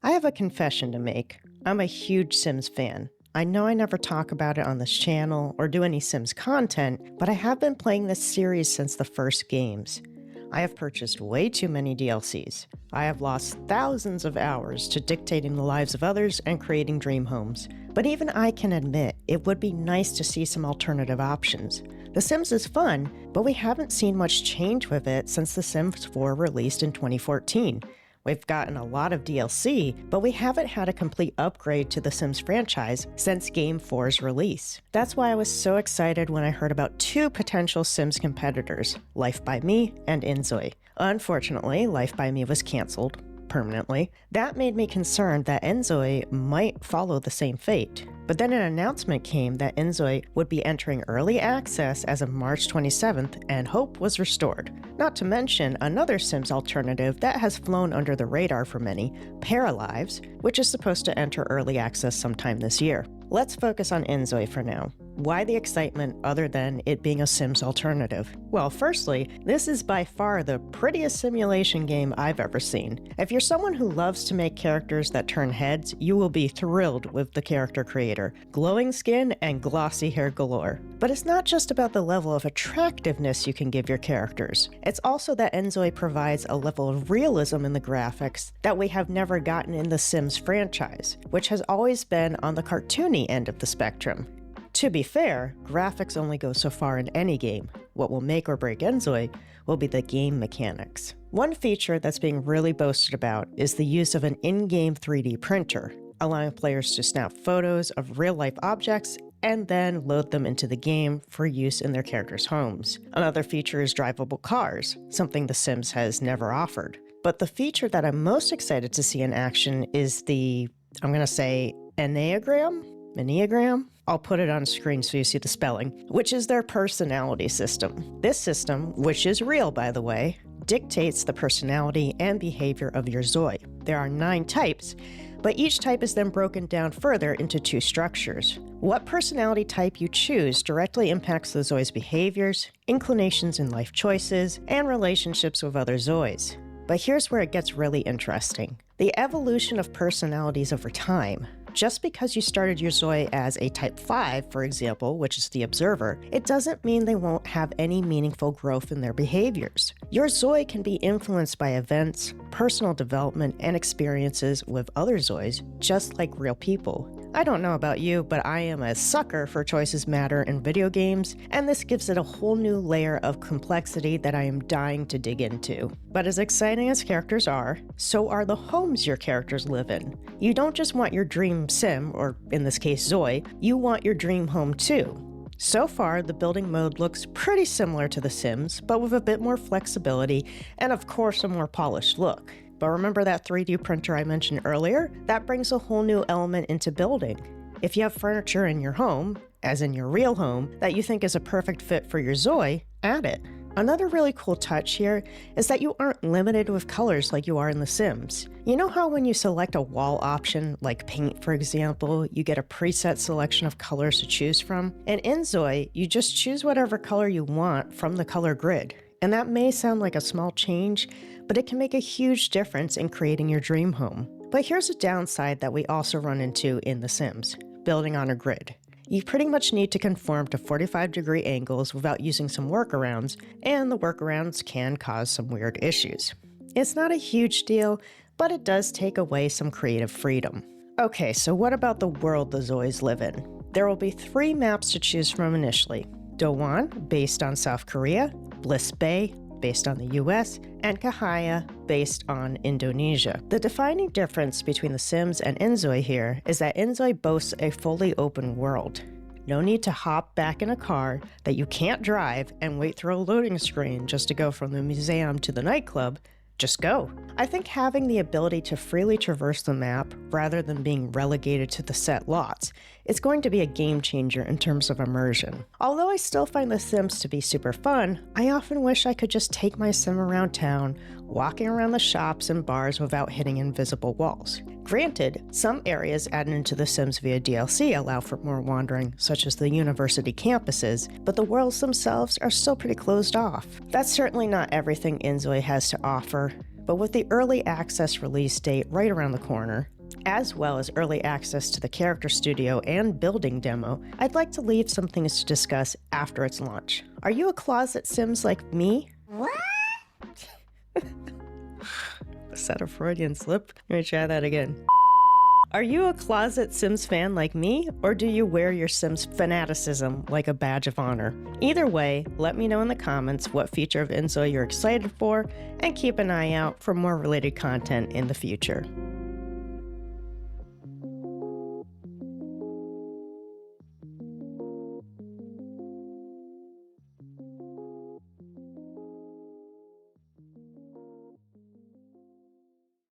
I have a confession to make. I'm a huge Sims fan. I know I never talk about it on this channel or do any Sims content, but I have been playing this series since the first games. I have purchased way too many DLCs. I have lost thousands of hours to dictating the lives of others and creating dream homes. But even I can admit it would be nice to see some alternative options. The Sims is fun, but we haven't seen much change with it since The Sims 4 released in 2014. We've gotten a lot of DLC, but we haven't had a complete upgrade to the Sims franchise since Game 4's release. That's why I was so excited when I heard about two potential Sims competitors, Life by Me and INZOI. Unfortunately, Life by Me was canceled permanently. That made me concerned that INZOI might follow the same fate. But then an announcement came that INZOI would be entering early access as of March 27th, and hope was restored. Not to mention another Sims alternative that has flown under the radar for many, Paralives, which is supposed to enter early access sometime this year. Let's focus on INZOI for now. Why the excitement other than it being a Sims alternative? Well, firstly, this is by far the prettiest simulation game I've ever seen. If you're someone who loves to make characters that turn heads, you will be thrilled with the character creator. Glowing skin and glossy hair galore. But it's not just about the level of attractiveness you can give your characters. It's also that INZOI provides a level of realism in the graphics that we have never gotten in the Sims franchise, which has always been on the cartoony end of the spectrum. To be fair, graphics only go so far in any game. What will make or break INZOI will be the game mechanics. One feature that's being really boasted about is the use of an in-game 3D printer, allowing players to snap photos of real-life objects and then load them into the game for use in their characters' homes. Another feature is drivable cars, something The Sims has never offered. But the feature that I'm most excited to see in action is the, I'm going to say, Enneagram? I'll put it on screen so you see the spelling, which is their personality system. This system, which is real by the way, dictates the personality and behavior of your Zoi. There are 9 types, but each type is then broken down further into 2 structures. What personality type you choose directly impacts the Zoi's behaviors, inclinations in life choices, and relationships with other Zois. But here's where it gets really interesting. The evolution of personalities over time. Just because you started your Zoi as a type 5, for example, which is the observer, it doesn't mean they won't have any meaningful growth in their behaviors. Your Zoi can be influenced by events, personal development, and experiences with other Zois, just like real people. I don't know about you, but I am a sucker for choices matter in video games, and this gives it a whole new layer of complexity that I am dying to dig into. But as exciting as characters are, so are the homes your characters live in. You don't just want your dream sim, or in this case Zoi, you want your dream home too. So far, the building mode looks pretty similar to The Sims, but with a bit more flexibility and of course a more polished look. But remember that 3D printer I mentioned earlier? That brings a whole new element into building. If you have furniture in your home, as in your real home, that you think is a perfect fit for your Zoi, add it. Another really cool touch here is that you aren't limited with colors like you are in The Sims. You know how when you select a wall option, like paint for example, you get a preset selection of colors to choose from? And in INZOI, you just choose whatever color you want from the color grid. And that may sound like a small change, but it can make a huge difference in creating your dream home. But here's a downside that we also run into in The Sims, building on a grid. You pretty much need to conform to 45-degree angles without using some workarounds, and the workarounds can cause some weird issues. It's not a huge deal, but it does take away some creative freedom. Okay, so what about the world the Zois live in? There will be 3 maps to choose from initially. Dowan, based on South Korea, Bliss Bay, based on the US, and Cahaya, based on Indonesia. The defining difference between The Sims and INZOI here is that INZOI boasts a fully open world. No need to hop back in a car that you can't drive and wait through a loading screen just to go from the museum to the nightclub. Just go. I think having the ability to freely traverse the map rather than being relegated to the set lots is going to be a game changer in terms of immersion. Although I still find The Sims to be super fun, I often wish I could just take my sim around town, walking around the shops and bars without hitting invisible walls. Granted, some areas added into The Sims via DLC allow for more wandering, such as the university campuses, but the worlds themselves are still pretty closed off. That's certainly not everything INZOI has to offer, But with the early access release date right around the corner, as well as early access to the character studio and building demo, I'd like to leave some things to discuss after its launch. Are you a closet Sims like me? What? Is that a Freudian slip? Let me try that again. Are you a closet Sims fan like me, or do you wear your Sims fanaticism like a badge of honor? Either way, let me know in the comments what feature of INZOI you're excited for, and keep an eye out for more related content in the future.